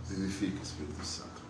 Vivifica, Espírito Santo.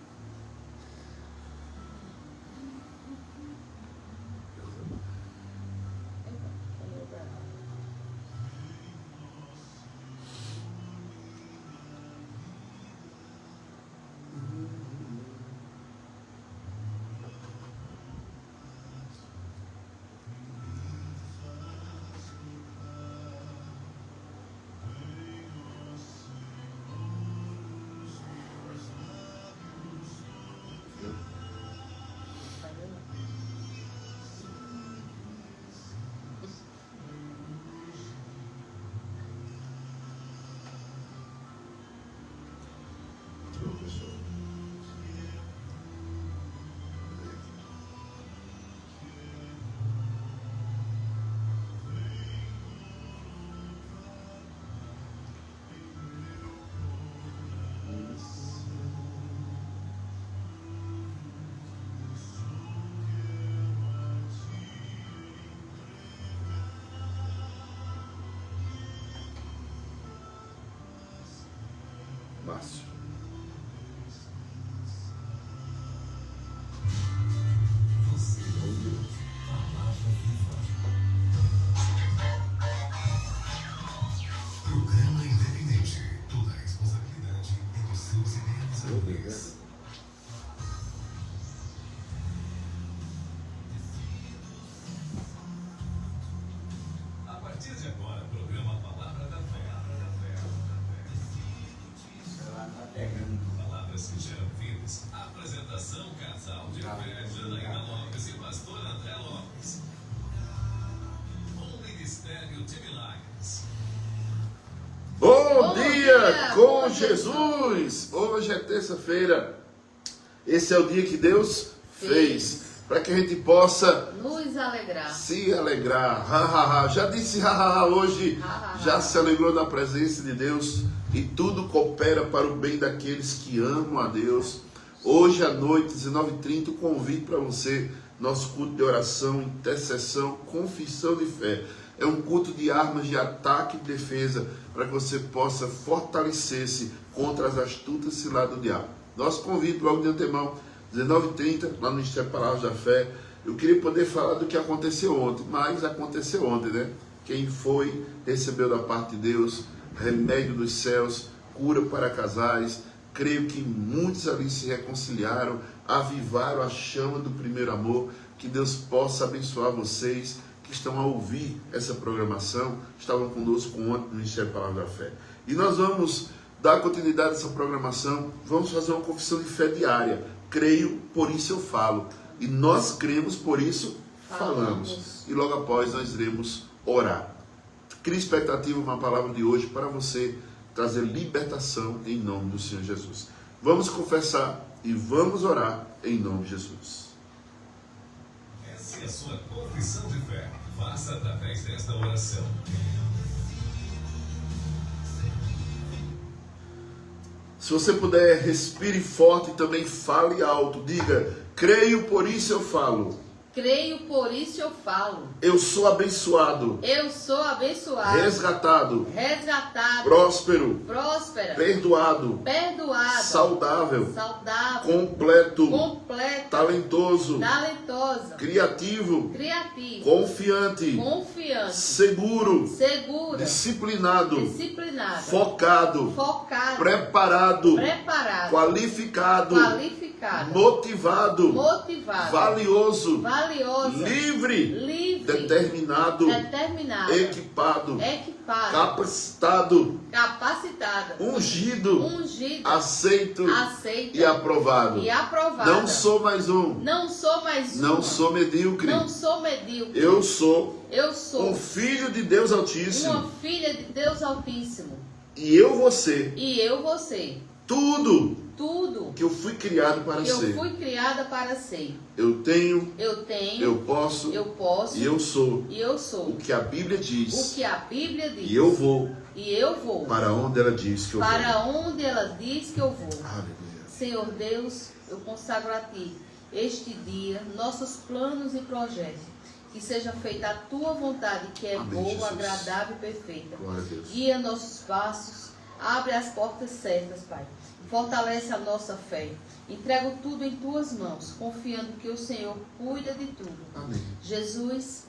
Márcio. Programa independente. Toda a responsabilidade é dos seus idealizadores. A partir de agora, programa Palavra da Fé. Palavras que geram vidas. Apresentação: casal de fé, Janaína Lopes e pastor André Lopes. Um ministério de milagres. Bom dia com Jesus! Hoje é terça-feira. Esse é o dia que Deus fez. Para que a gente possa nos alegrar. Se alegrar. Ha, ha, ha. Já disse ha, ha, ha hoje. Ha, ha, ha. Já se alegrou na presença de Deus. E tudo coopera para o bem daqueles que amam a Deus. Hoje à noite, 19h30, o convite para você. Nosso culto de oração, intercessão, confissão de fé. É um culto de armas de ataque e defesa para que você possa fortalecer-se contra as astutas ciladas do diabo. Nosso convite logo de antemão, 19h30, lá no Ministério Palavras da Fé. Eu queria poder falar do que aconteceu ontem, mas aconteceu ontem, né? Quem foi, recebeu da parte de Deus, remédio dos céus, cura para casais. Creio que muitos ali se reconciliaram, avivaram a chama do primeiro amor. Que Deus possa abençoar vocês que estão a ouvir essa programação, estavam conosco ontem no Ministério Palavra da Fé. E nós vamos dar continuidade a essa programação, vamos fazer uma confissão de fé diária. Creio, por isso eu falo. E nós cremos, por isso falamos. E logo após nós iremos orar. Cria expectativa uma palavra de hoje para você trazer libertação em nome do Senhor Jesus. Vamos confessar e vamos orar em nome de Jesus. Essa é a sua confissão de fé. Faça através desta oração. Se você puder, respire forte e também fale alto. Diga, creio, por isso eu falo. Creio, por isso eu falo. Eu sou abençoado. Eu sou abençoado. Resgatado. Resgatado. Próspero. Próspera. Perdoado. Perdoado. Saudável. Saudável. Completo. Completo. Talentoso. Talentosa. Criativo. Criativo. Confiante. Confiante. Seguro. Segura. Disciplinado. Disciplinada. Focado. Focado. Preparado. Preparado. Qualificado. Qualificado. Motivado. Motivado. Valioso. Valiosa. Livre. Livre. Determinado. Determinada. Equipado. Equipada. Capacitado. Capacitada. Ungido. Ungido. Aceito. Aceita. E aprovado. E aprovada. Não sou mais um. Não sou mais Não uma. sou medíocre. Não sou medíocre. Eu sou Eu sou um filho de Deus Altíssimo. uma filha de Deus Altíssimo. E eu vou ser E eu vou ser tudo tudo que eu fui criado para que eu ser. fui criada para ser. Eu tenho, Eu tenho, eu posso eu posso e eu sou e eu sou o que a Bíblia o diz. que a Bíblia diz. E eu vou E eu vou para onde ela diz que eu vou. para onde ela diz que eu vou. Aleluia. Senhor Deus, eu consagro a Ti este dia, nossos planos e projetos. Que seja feita a Tua vontade, que é Amém, boa, Jesus. agradável e perfeita. Glória a Deus. Guia nossos passos, abre as portas certas, Pai. fortalece a nossa fé. Entrego tudo em tuas mãos, confiando que o Senhor cuida de tudo. Amém. Jesus,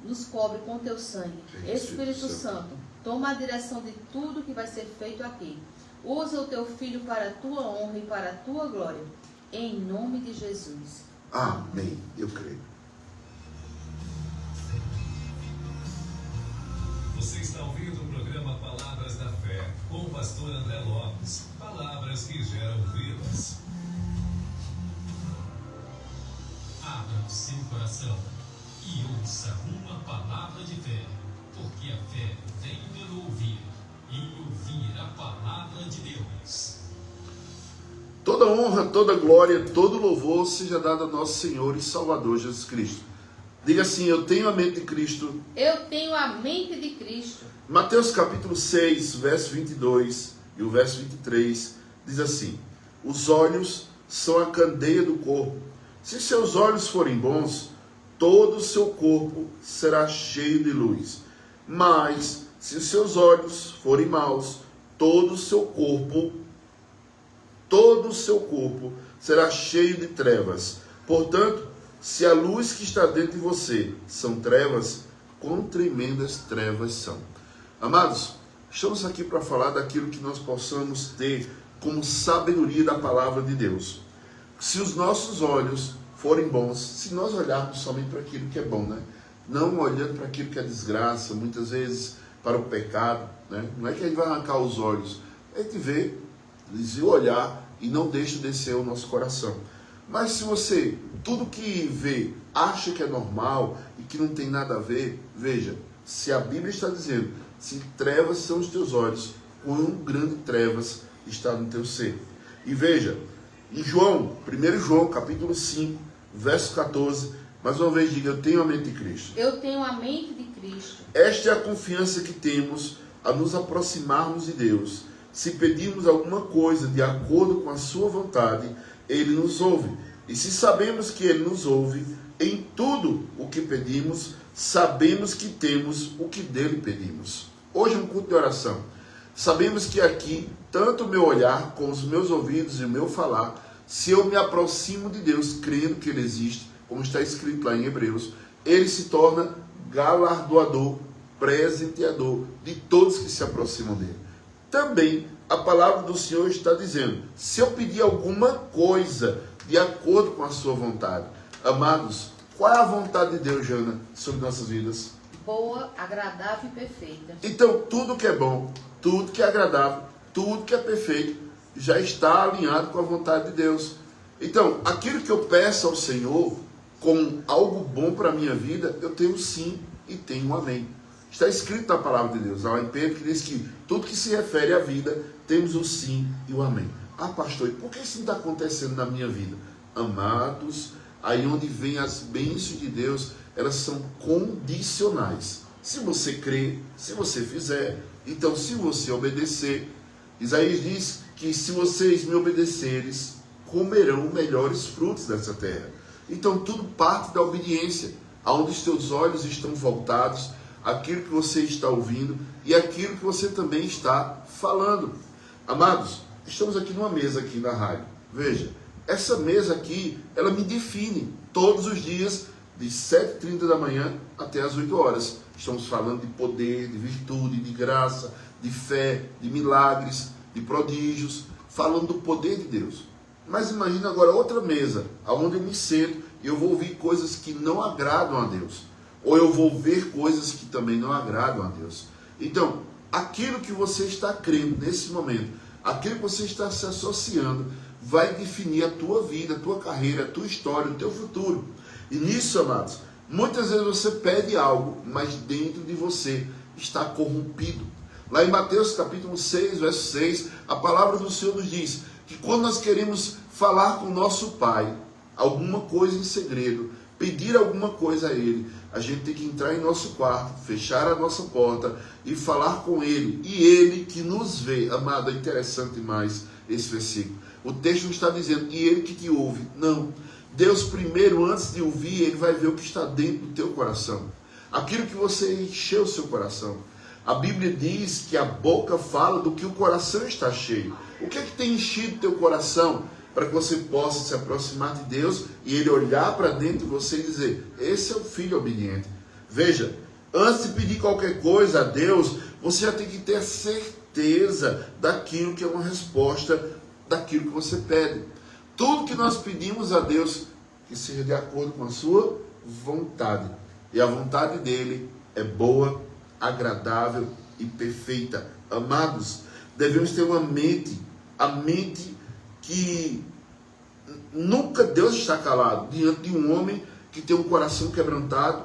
nos cobre com teu sangue. Espírito Santo, toma a direção de tudo que vai ser feito aqui. Usa o teu filho para a tua honra e para a tua glória. Em nome de Jesus. Amém. Eu creio. Você está ouvindo o programa Palavras da Fé, com o pastor André Lopes. Palavras que geram vidas. Abra o seu coração e ouça uma palavra de fé, porque a fé vem pelo ouvir, e ouvir a palavra de Deus. Toda honra, toda glória, todo louvor seja dado a nosso Senhor e Salvador Jesus Cristo. Diga assim: eu tenho a mente de Cristo. Eu tenho a mente de Cristo. Mateus capítulo 6, verso 22 e o verso 23 diz assim: os olhos são a candeia do corpo. Se seus olhos forem bons, todo o seu corpo será cheio de luz. Mas se os seus olhos forem maus, todo o seu corpo será cheio de trevas. Portanto, se a luz que está dentro de você são trevas, quão tremendas trevas são. Amados, estamos aqui para falar daquilo que nós possamos ter como sabedoria da palavra de Deus. Se os nossos olhos forem bons, se nós olharmos somente para aquilo que é bom, né? Não olhando para aquilo que é desgraça, muitas vezes para o pecado, né? Não é que a gente vai arrancar os olhos, a gente vê, desvia o olhar e não deixa descer o nosso coração. Mas se você, tudo que vê, acha que é normal e que não tem nada a ver, veja, se a Bíblia está dizendo, se trevas são os teus olhos, quão grande trevas está no teu ser. E veja, em João, 1 João, capítulo 5, verso 14, mais uma vez diga: eu tenho a mente de Cristo. Eu tenho a mente de Cristo. Esta é a confiança que temos a nos aproximarmos de Deus. Se pedirmos alguma coisa de acordo com a sua vontade, Ele nos ouve. E se sabemos que Ele nos ouve, em tudo o que pedimos, sabemos que temos o que dele pedimos. Hoje é um culto de oração. Sabemos que aqui, tanto o meu olhar, com os meus ouvidos e o meu falar, se eu me aproximo de Deus, crendo que Ele existe, como está escrito lá em Hebreus, Ele se torna galardoador, presenteador de todos que se aproximam dele. Também a palavra do Senhor está dizendo, se eu pedir alguma coisa de acordo com a sua vontade. Amados, qual é a vontade de Deus, Jana, sobre nossas vidas? Boa, agradável e perfeita. Então, tudo que é bom, tudo que é agradável, tudo que é perfeito, já está alinhado com a vontade de Deus. Então, aquilo que eu peço ao Senhor, como algo bom para a minha vida, eu tenho sim e tenho um amém. Está escrito na palavra de Deus, lá em Pedro, que diz que tudo que se refere à vida, temos o sim e o amém. Ah, pastor, e por que isso não está acontecendo na minha vida? Amados, aí onde vem as bênçãos de Deus, elas são condicionais. Se você crer, se você fizer, então se você obedecer, Isaías diz que se vocês me obedeceres, comerão melhores frutos dessa terra. Então tudo parte da obediência, aonde os teus olhos estão voltados, aquilo que você está ouvindo e aquilo que você também está falando. Amados, estamos aqui numa mesa aqui na rádio. Veja, essa mesa aqui, ela me define todos os dias, de 7h30 da manhã até as 8 horas. Estamos falando de poder, de virtude, de graça, de fé, de milagres, de prodígios, falando do poder de Deus. Mas imagina agora outra mesa, onde eu me sento e eu vou ouvir coisas que não agradam a Deus. Ou eu vou ver coisas que também não agradam a Deus. Então, aquilo que você está crendo nesse momento, aquilo que você está se associando, vai definir a tua vida, a tua carreira, a tua história, o teu futuro. E nisso, amados, muitas vezes você pede algo, mas dentro de você está corrompido. Lá em Mateus capítulo 6, verso 6, a palavra do Senhor nos diz que quando nós queremos falar com o nosso Pai, alguma coisa em segredo, pedir alguma coisa a Ele, a gente tem que entrar em nosso quarto, fechar a nossa porta e falar com Ele. E Ele que nos vê. Amado, é interessante demais esse versículo. O texto não está dizendo, e Ele que te ouve. Não. Deus primeiro, antes de ouvir, Ele vai ver o que está dentro do teu coração. Aquilo que você encheu o seu coração. A Bíblia diz que a boca fala do que o coração está cheio. O que é que tem enchido teu coração para que você possa se aproximar de Deus e Ele olhar para dentro de você e dizer: esse é o filho obediente. Veja, antes de pedir qualquer coisa a Deus, você já tem que ter certeza daquilo que é uma resposta daquilo que você pede. Tudo que nós pedimos a Deus, que seja de acordo com a sua vontade. E a vontade dele é boa, agradável e perfeita. Amados, devemos ter uma mente, a mente que nunca Deus está calado diante de um homem que tem um coração quebrantado,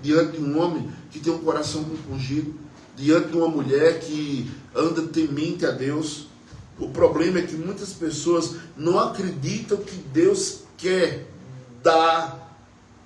diante de um homem que tem um coração compungido, diante de uma mulher que anda temente a Deus. O problema é que muitas pessoas não acreditam que Deus quer dar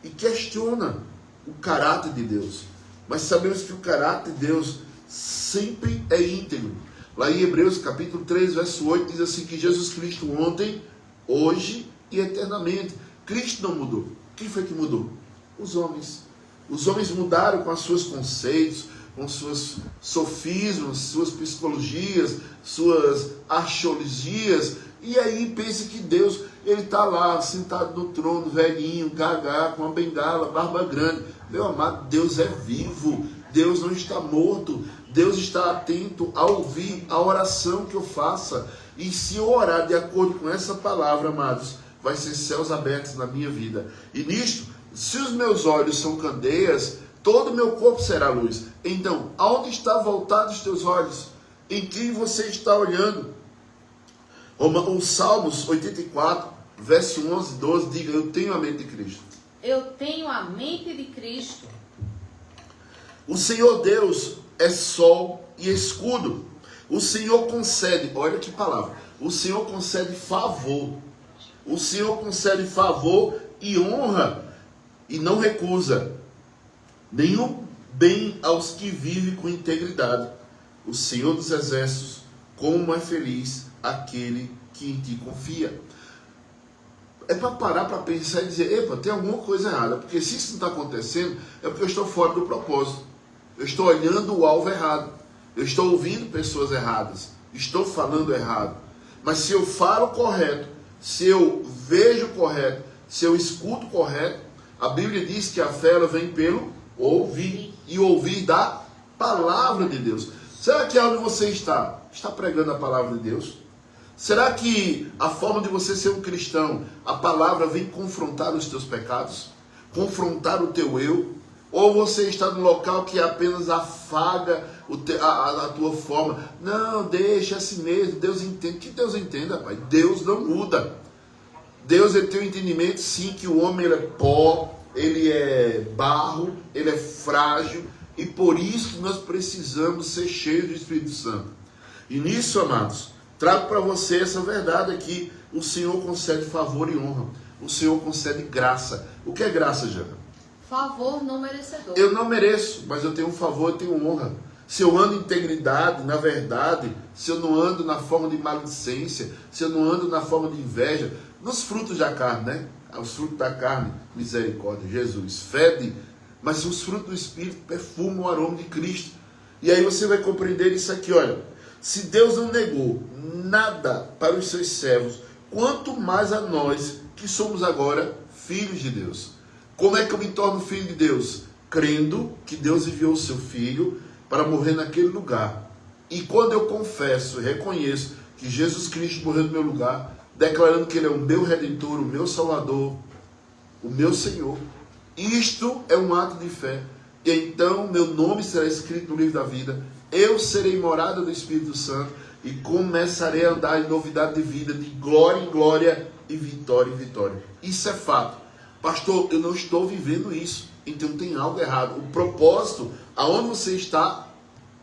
e questiona o caráter de Deus. Mas sabemos que o caráter de Deus sempre é íntegro. Lá em Hebreus capítulo 3, verso 8, diz assim que Jesus Cristo ontem, hoje e eternamente. Cristo não mudou. Quem foi que mudou? Os homens. Os homens mudaram com os seus conceitos, com suas sofismas, suas psicologias, suas archeologias, e aí pensa que Deus, ele está lá, sentado no trono, velhinho, gagá, com uma bengala, barba grande. Meu amado, Deus é vivo, Deus não está morto, Deus está atento a ouvir a oração que eu faça, e se eu orar de acordo com essa palavra, amados, vai ser céus abertos na minha vida. E nisto, se os meus olhos são candeias, todo o meu corpo será luz. Então, aonde está voltados os teus olhos? Em quem você está olhando? O Salmos 84, verso 11 e 12, diga: eu tenho a mente de Cristo. Eu tenho a mente de Cristo. O Senhor Deus é sol e escudo. O Senhor concede, olha que palavra, o Senhor concede favor. O Senhor concede favor e honra, e não recusa nenhum bem aos que vivem com integridade. O Senhor dos Exércitos, como é feliz aquele que em ti confia. É para parar para pensar e dizer: epa, tem alguma coisa errada, porque se isso não está acontecendo, é porque eu estou fora do propósito. Eu estou olhando o alvo errado. Eu estou ouvindo pessoas erradas. Estou falando errado. Mas se eu falo correto, se eu vejo correto, se eu escuto correto, a Bíblia diz que a fé ela vem pelo ouvir, e ouvir da palavra de Deus. Será que onde você está pregando a palavra de Deus? Será que a forma de você ser um cristão, a palavra vem confrontar os teus pecados? Confrontar o teu eu? Ou você está no local que apenas afaga a tua forma? Não, deixa assim mesmo, Deus entende. Que Deus entenda, pai? Deus não muda. Deus, ele tem um entendimento, sim, que o homem ele é pó, ele é barro, ele é frágil, e por isso que nós precisamos ser cheios do Espírito Santo. E nisso, amados, trago para você essa verdade aqui: o Senhor concede favor e honra, o Senhor concede graça. O que é graça, Jana? Favor não merecedor. Eu não mereço, mas eu tenho um favor, eu tenho honra. Se eu ando em integridade, na verdade, se eu não ando na forma de maledicência, se eu não ando na forma de inveja, nos frutos da carne, né? Os frutos da carne, misericórdia, Jesus, fede, mas os frutos do Espírito perfumam o aroma de Cristo. E aí você vai compreender isso aqui, olha: se Deus não negou nada para os seus servos, quanto mais a nós, que somos agora filhos de Deus. Como é que eu me torno filho de Deus? Crendo que Deus enviou o seu Filho para morrer naquele lugar. E quando eu confesso e reconheço que Jesus Cristo morreu no meu lugar, declarando que Ele é o meu Redentor, o meu Salvador, o meu Senhor, isto é um ato de fé. E então meu nome será escrito no livro da vida, eu serei morada do Espírito Santo e começarei a andar em novidade de vida, de glória em glória e vitória em vitória. Isso é fato. Pastor, eu não estou vivendo isso, então tem algo errado. O propósito, aonde você está,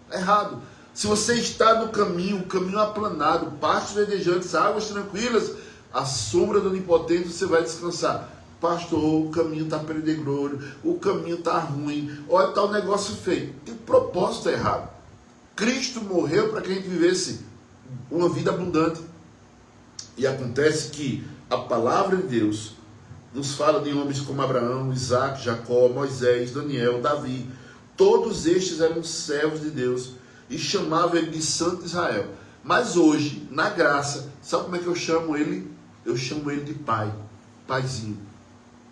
é errado. Se você está no caminho, o caminho aplanado, pastos verdejantes, águas tranquilas, à sombra do Onipotente você vai descansar. Pastor, o caminho está pedregoso, o caminho está ruim, olha, está o negócio feio. O propósito é errado. Cristo morreu para que a gente vivesse uma vida abundante. E acontece que a palavra de Deus nos fala de homens como Abraão, Isaac, Jacó, Moisés, Daniel, Davi. Todos estes eram servos de Deus e chamavam ele de Santo Israel. Mas hoje, na graça, sabe como é que eu chamo ele? Eu chamo ele de Pai, Paizinho,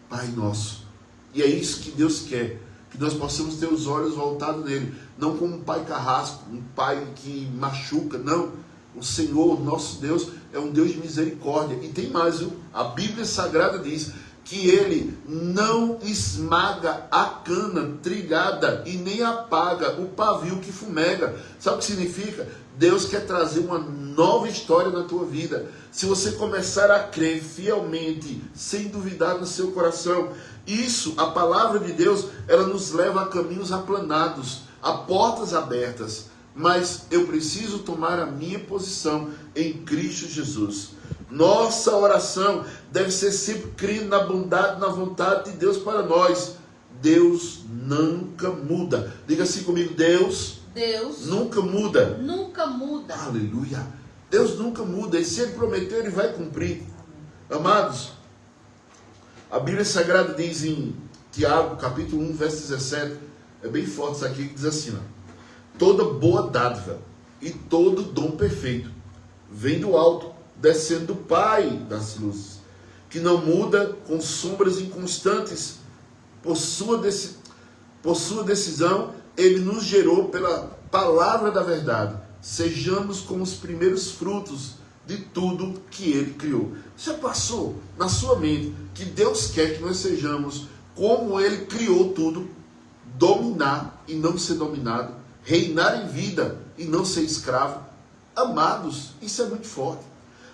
Pai nosso. E é isso que Deus quer, que nós possamos ter os olhos voltados nele, não como um pai carrasco, um pai que machuca, não. O Senhor, nosso Deus, é um Deus de misericórdia. E tem mais, viu? A Bíblia Sagrada diz que ele não esmaga a cana trilhada e nem apaga o pavio que fumega. Sabe o que significa? Deus quer trazer uma nova história na tua vida. Se você começar a crer fielmente, sem duvidar no seu coração, isso, a palavra de Deus, ela nos leva a caminhos aplanados, a portas abertas. Mas eu preciso tomar a minha posição em Cristo Jesus. Nossa oração deve ser sempre crendo na bondade, na vontade de Deus para nós. Deus nunca muda. Diga assim comigo, Deus nunca muda. Nunca muda. Aleluia. Deus nunca muda. E se Ele prometeu, Ele vai cumprir. Amados, a Bíblia Sagrada diz em Tiago, capítulo 1, verso 17. É bem forte isso aqui, que diz assim, ó. Toda boa dádiva e todo dom perfeito vem do alto, descendo do Pai das luzes, que não muda com sombras inconstantes. Por sua decisão, Ele nos gerou pela palavra da verdade. Sejamos como os primeiros frutos de tudo que Ele criou. Já passou na sua mente que Deus quer que nós sejamos como Ele criou tudo, dominar e não ser dominado, reinar em vida e não ser escravo? Amados, isso é muito forte.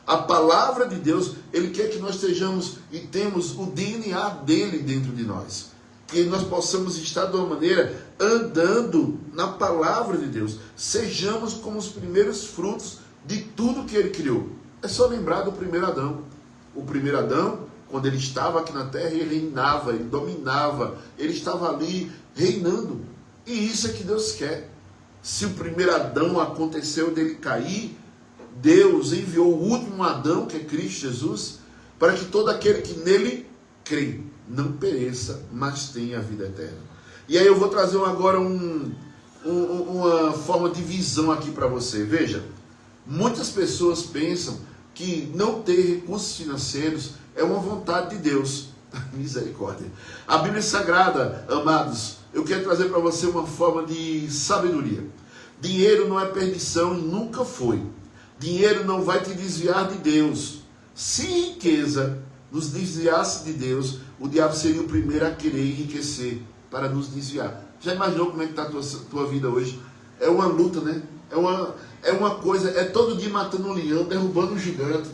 A palavra de Deus, Ele quer que nós estejamos e temos o DNA dele dentro de nós. Que nós possamos estar de uma maneira andando na palavra de Deus. Sejamos como os primeiros frutos de tudo que Ele criou. É só lembrar do primeiro Adão. O primeiro Adão, quando ele estava aqui na terra, ele reinava, ele dominava, ele estava ali reinando. E isso é que Deus quer. Se o primeiro Adão aconteceu dele cair, Deus enviou o último Adão, que é Cristo Jesus, para que todo aquele que nele crê não pereça, mas tenha a vida eterna. E aí eu vou trazer agora uma forma de visão aqui para você. Veja, muitas pessoas pensam que não ter recursos financeiros é uma vontade de Deus. Misericórdia. A Bíblia Sagrada, amados, eu quero trazer para você uma forma de sabedoria. Dinheiro não é perdição e nunca foi. Dinheiro não vai te desviar de Deus. Se riqueza nos desviasse de Deus, o diabo seria o primeiro a querer enriquecer para nos desviar. Já imaginou como é que está a tua vida hoje? É uma luta, né? É uma coisa, é todo dia matando um leão, derrubando um gigante.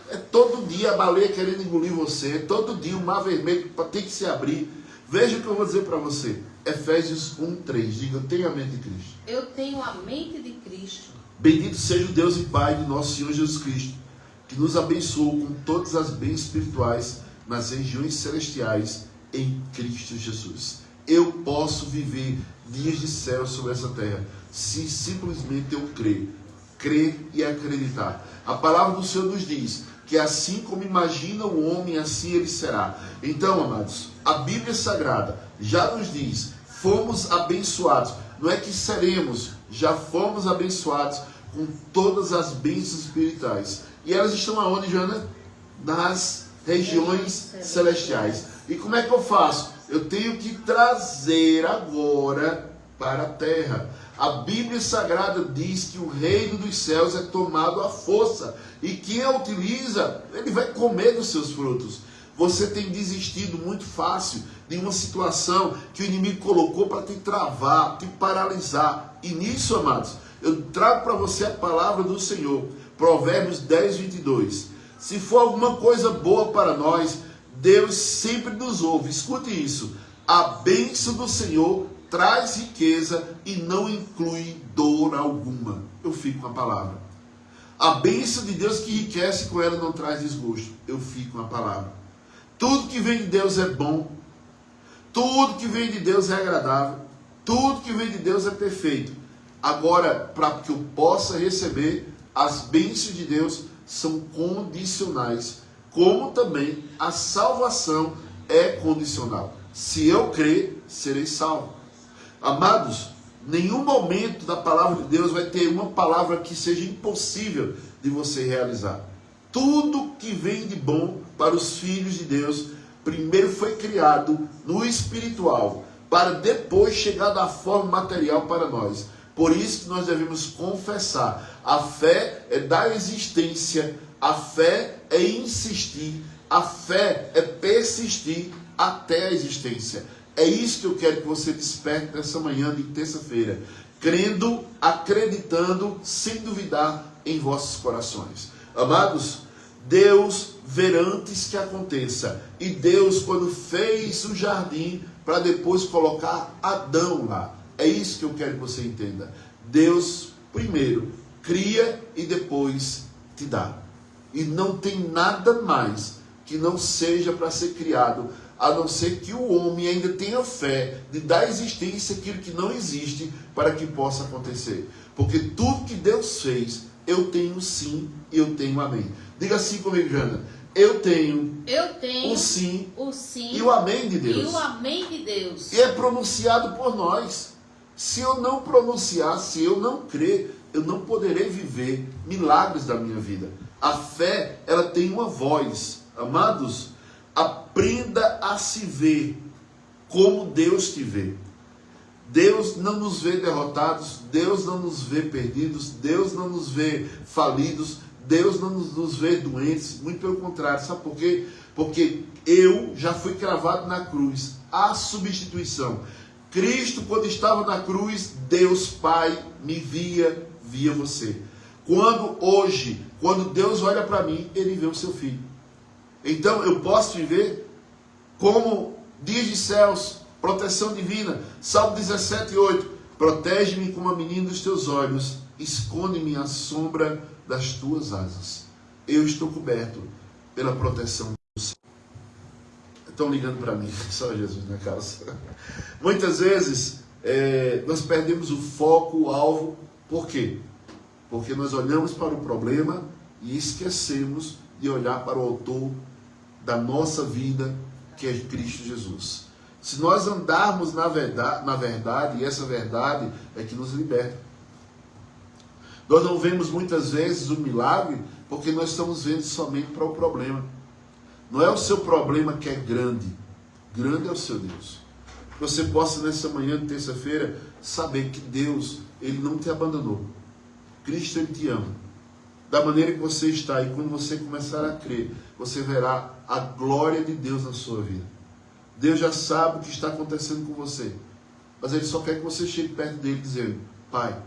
É todo dia a baleia querendo engolir você. É todo dia o mar vermelho tem que se abrir. Veja o que eu vou dizer para você. Efésios 1:3. Diga, eu tenho a mente de Cristo. Eu tenho a mente de Cristo. Bendito seja o Deus e Pai de nosso Senhor Jesus Cristo, que nos abençoou com todas as bênçãos espirituais nas regiões celestiais em Cristo Jesus. Eu posso viver dias de céu sobre essa terra se simplesmente eu crer e acreditar. A palavra do Senhor nos diz que assim como imagina o homem, assim ele será. Então, amados, a Bíblia Sagrada já nos diz, fomos abençoados. Não é que seremos, já fomos abençoados com todas as bênçãos espirituais. E elas estão aonde, Jana? Nas regiões celestiais. E como é que eu faço? Eu tenho que trazer agora para a terra. A Bíblia Sagrada diz que o reino dos céus é tomado à força. E quem a utiliza, ele vai comer dos seus frutos. Você tem desistido muito fácil de uma situação que o inimigo colocou para te travar, te paralisar. E nisso, amados, eu trago para você a palavra do Senhor. Provérbios 10:22. Se for alguma coisa boa para nós, Deus sempre nos ouve. Escute isso. A bênção do Senhor traz riqueza e não inclui dor alguma. Eu fico com a palavra. A bênção de Deus que enriquece, com ela não traz desgosto. Eu fico com a palavra. Tudo que vem de Deus é bom. Tudo que vem de Deus é agradável. Tudo que vem de Deus é perfeito. Agora, para que eu possa receber, as bênçãos de Deus são condicionais. Como também a salvação é condicional. Se eu crer, serei salvo. Amados, nenhum momento da palavra de Deus vai ter uma palavra que seja impossível de você realizar. Tudo que vem de bom para os filhos de Deus, primeiro foi criado no espiritual, para depois chegar da forma material para nós. Por isso que nós devemos confessar. A fé é dar existência, a fé é insistir, a fé é persistir até a existência. É isso que eu quero que você desperte nessa manhã de terça-feira, crendo, acreditando, sem duvidar em vossos corações. Amados, Deus vê antes que aconteça. E Deus, quando fez o jardim, para depois colocar Adão lá. É isso que eu quero que você entenda. Deus, primeiro, cria e depois te dá. E não tem nada mais que não seja para ser criado, a não ser que o homem ainda tenha fé de dar existência àquilo que não existe para que possa acontecer. Porque tudo que Deus fez, eu tenho sim e eu tenho amém. Diga assim comigo, Jana. Eu tenho o sim e o amém de Deus. E o amém de Deus. E é pronunciado por nós. Se eu não pronunciar, se eu não crer, eu não poderei viver milagres da minha vida. A fé, ela tem uma voz. Amados, aprenda a se ver como Deus te vê. Deus não nos vê derrotados, Deus não nos vê perdidos, Deus não nos vê falidos, Deus não nos vê doentes, muito pelo contrário. Sabe por quê? Porque eu já fui cravado na cruz, a substituição. Cristo, quando estava na cruz, Deus Pai me via você. Quando Deus olha para mim, Ele vê o seu filho. Então eu posso viver como dias de céus, proteção divina. Salmo 17:8. Protege-me como a menina dos teus olhos, esconde-me à sombra das tuas asas. Eu estou coberto pela proteção do Senhor. Estão ligando para mim, só Jesus na calça. Muitas vezes nós perdemos o foco, o alvo. Por quê? Porque nós olhamos para o problema e esquecemos de olhar para o autor da nossa vida, que é Cristo Jesus. Se nós andarmos na verdade, e essa verdade é que nos liberta. Nós não vemos muitas vezes o milagre porque nós estamos vendo somente para o problema. Não é o seu problema que é grande, grande é o seu Deus. Você possa nessa manhã de terça-feira saber que Deus, Ele não te abandonou. Cristo, Ele te ama. Da maneira que você está, e quando você começar a crer, você verá a glória de Deus na sua vida. Deus já sabe o que está acontecendo com você, mas Ele só quer que você chegue perto dele dizendo: Pai,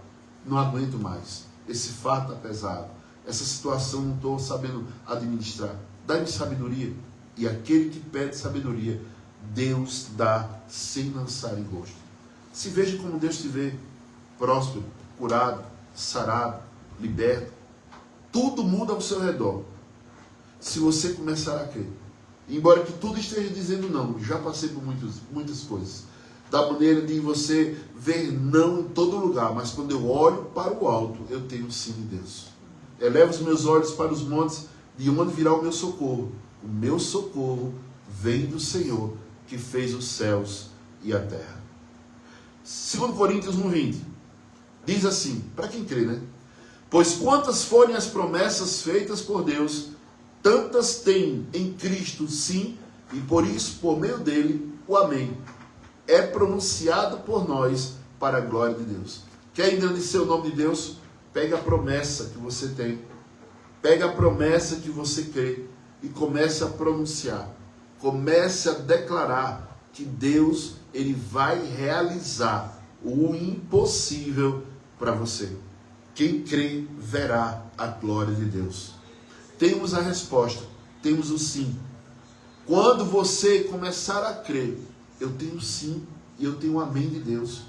não aguento mais, esse fardo está pesado, essa situação não estou sabendo administrar, dá-me sabedoria. E aquele que pede sabedoria, Deus dá sem lançar em rosto. Se veja como Deus te vê: próspero, curado, sarado, liberto. Tudo muda ao seu redor, se você começar a crer. Embora que tudo esteja dizendo não, já passei por muitas coisas. Da maneira de você ver não em todo lugar, mas quando eu olho para o alto, eu tenho sim em Deus. Elevo os meus olhos para os montes, de onde virá o meu socorro. O meu socorro vem do Senhor, que fez os céus e a terra. 2 Coríntios 1:20 diz assim, para quem crê, né? Pois quantas forem as promessas feitas por Deus, tantas tem em Cristo sim, e por isso, por meio dele, o amém é pronunciado por nós para a glória de Deus. Quer engrandecer o nome de Deus? Pega a promessa que você tem, pega a promessa que você crê e comece a pronunciar, comece a declarar que Deus, Ele vai realizar o impossível para você. Quem crê verá a glória de Deus. Temos a resposta, temos o sim. Quando você começar a crer, eu tenho sim e eu tenho o amém de Deus.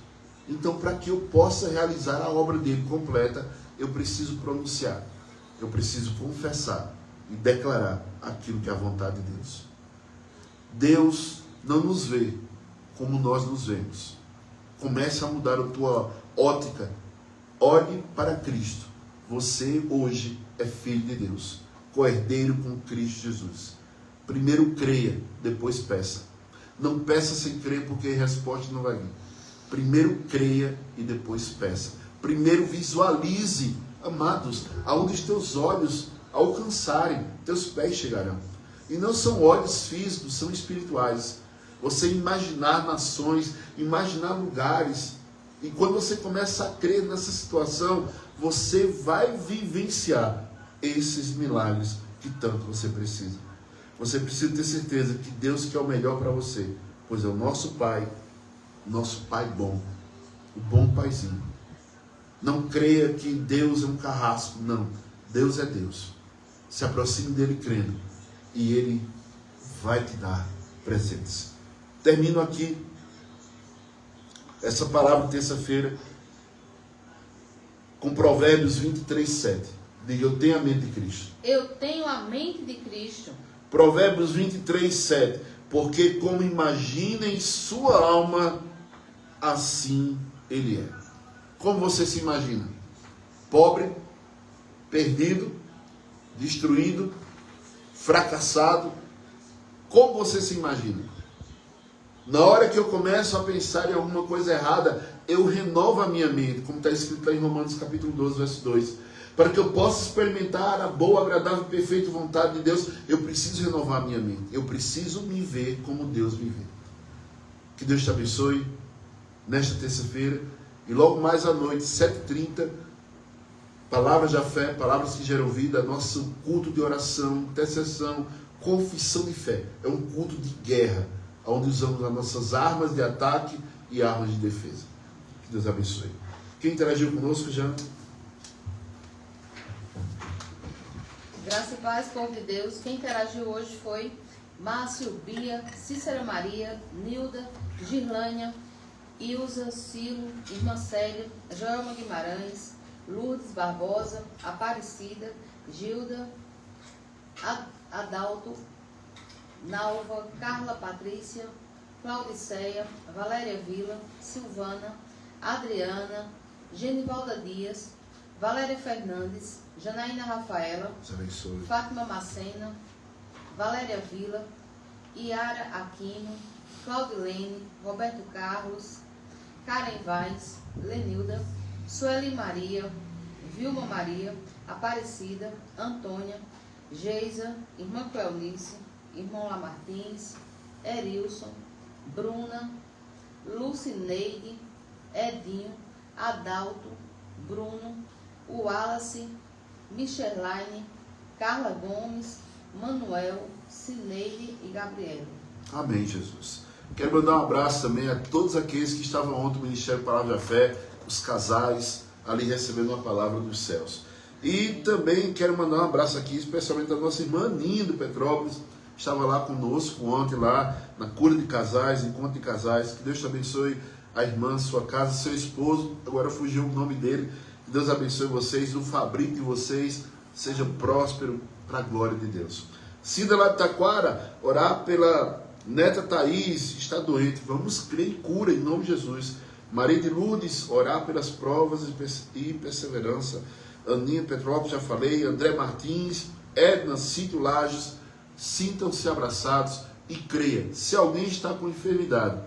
Então, para que eu possa realizar a obra dele completa, eu preciso pronunciar, eu preciso confessar e declarar aquilo que é a vontade de Deus. Deus não nos vê como nós nos vemos. Comece a mudar a tua ótica. Olhe para Cristo. Você hoje é filho de Deus, co-herdeiro com Cristo Jesus. Primeiro creia, depois peça. Não peça sem crer, porque a resposta não vai vir. Primeiro creia e depois peça. Primeiro visualize, amados, aonde os teus olhos alcançarem, teus pés chegarão. E não são olhos físicos, são espirituais. Você imaginar nações, imaginar lugares. E quando você começa a crer nessa situação, você vai vivenciar esses milagres que tanto você precisa. Você precisa ter certeza que Deus quer o melhor para você, pois é o nosso Pai bom, o bom Paizinho. Não creia que Deus é um carrasco, não. Deus é Deus. Se aproxime dele crendo e ele vai te dar presentes. Termino aqui essa palavra de terça-feira com Provérbios 23, 7. Diga, eu tenho a mente de Cristo. Eu tenho a mente de Cristo. Provérbios 23, 7. Porque como imagina em sua alma, assim ele é. Como você se imagina? Pobre, perdido, destruído, fracassado. Como você se imagina? Na hora que eu começo a pensar em alguma coisa errada, eu renovo a minha mente, como está escrito lá em Romanos capítulo 12, verso 2. Para que eu possa experimentar a boa, agradável e perfeita vontade de Deus, eu preciso renovar a minha mente. Eu preciso me ver como Deus me vê. Que Deus te abençoe nesta terça-feira. E logo mais à noite, 7h30, palavras da fé, palavras que geram vida, nosso culto de oração, intercessão, confissão de fé. É um culto de guerra, onde usamos as nossas armas de ataque e armas de defesa. Que Deus abençoe. Quem interagiu conosco, Jana? Graça e paz, povo de Deus. Quem interagiu hoje foi Márcio, Bia, Cícera Maria, Nilda, Girlânia, Ilza, Cilo, Irmã Célia, Joelma Guimarães, Lourdes Barbosa, Aparecida, Gilda, Adalto, Nalva, Carla Patrícia, Claudiceia, Valéria Vila, Silvana, Adriana, Genivalda Dias, Valéria Fernandes, Janaína Rafaela, Fátima Macena, Valéria Vila, Iara Aquino, Claudilene, Roberto Carlos, Karen Vaz, Lenilda, Sueli Maria, Vilma Maria, Aparecida, Antônia, Geisa, Irmã Cleonice, Irmão Lamartins, Erilson, Bruna, Lucineide, Edinho, Adalto, Bruno, Wallace, Micheline, Carla Gomes, Manuel, Cineide e Gabriela. Amém, Jesus. Quero mandar um abraço também a todos aqueles que estavam ontem no Ministério Palavra da Fé, os casais, ali recebendo uma palavra dos céus. E também quero mandar um abraço aqui, especialmente da nossa irmã Aninha do Petrópolis, estava lá conosco ontem, lá na cura de casais, encontro de casais. Que Deus te abençoe a irmã, sua casa, seu esposo, agora fugiu o nome dele. Que Deus abençoe vocês, o fabrico de vocês seja próspero para a glória de Deus. Cida lá de Taquara, orar pela neta Thaís, está doente. Vamos crer em cura em nome de Jesus. Maria de Lourdes, orar pelas provas e perseverança. Aninha Petrópolis, já falei. André Martins, Edna, Cito Lages, sintam-se abraçados e creia. Se alguém está com enfermidade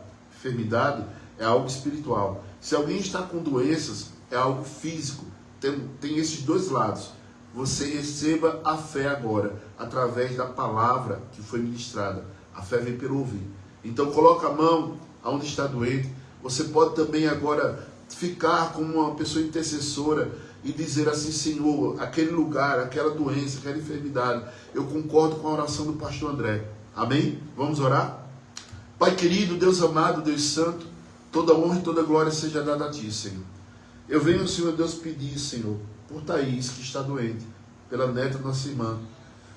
é algo espiritual. Se alguém está com doenças, é algo físico. Tem esses dois lados. Você receba a fé agora, através da palavra que foi ministrada. A fé vem pelo ouvir. Então coloca a mão aonde está doente. Você pode também agora ficar como uma pessoa intercessora e dizer assim: Senhor, aquele lugar, aquela doença, aquela enfermidade, eu concordo com a oração do pastor André. Amém? Vamos orar? Pai querido, Deus amado, Deus santo, toda honra e toda glória seja dada a Ti, Senhor. Eu venho, Senhor Deus, pedir, Senhor, por Thaís, que está doente, pela neta da nossa irmã.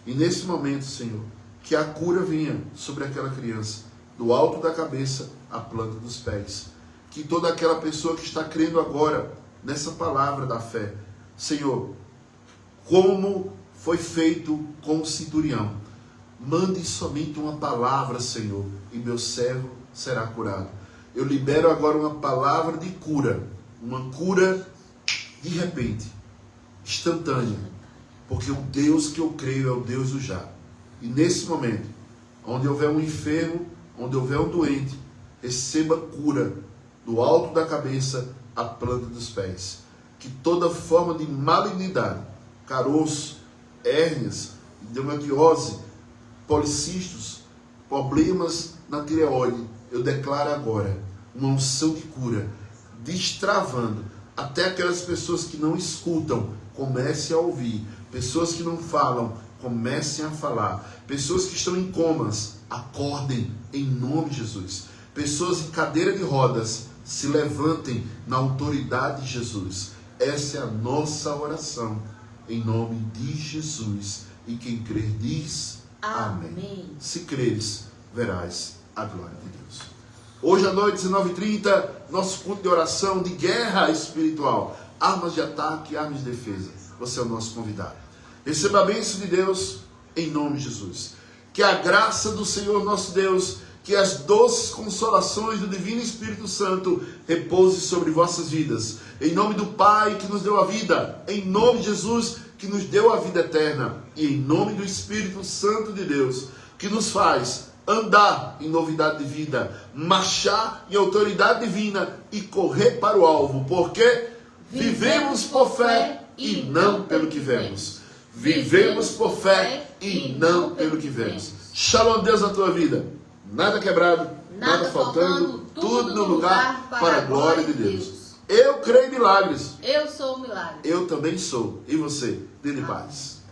E nesse momento, Senhor, que a cura venha sobre aquela criança, do alto da cabeça à planta dos pés. Que toda aquela pessoa que está crendo agora nessa palavra da fé, Senhor, como foi feito com o centurião, mande somente uma palavra, Senhor, e meu servo será curado. Eu libero agora uma palavra de cura, uma cura de repente, instantânea, porque o Deus que eu creio é o Deus do já. E nesse momento, onde houver um enfermo, onde houver um doente, receba cura do alto da cabeça à planta dos pés. Que toda forma de malignidade, caroço, hérnias, endometriose, policistos, problemas na tireoide, eu declaro agora uma unção de cura, destravando até aquelas pessoas que não escutam, comecem a ouvir, pessoas que não falam, comecem a falar, pessoas que estão em comas, acordem em nome de Jesus, pessoas em cadeira de rodas, se levantem na autoridade de Jesus. Essa é a nossa oração, em nome de Jesus. E quem crer diz amém. Se creres, verás a glória de Deus. Hoje à noite, 19h30, nosso culto de oração de guerra espiritual. Armas de ataque, armas de defesa. Você é o nosso convidado. Receba a bênção de Deus em nome de Jesus. Que a graça do Senhor nosso Deus, que as doces consolações do Divino Espírito Santo repouse sobre vossas vidas. Em nome do Pai que nos deu a vida, em nome de Jesus que nos deu a vida eterna, e em nome do Espírito Santo de Deus, que nos faz andar em novidade de vida, marchar em autoridade divina e correr para o alvo, porque vivemos por fé e não pelo que vemos. Vivemos por fé e não pelo que vemos. Shalom, Deus, na tua vida. Nada quebrado, nada faltando, tudo no lugar para a glória de Deus. Eu creio em milagres. Eu sou o milagre. Eu também sou. E você? Dê-lhe paz.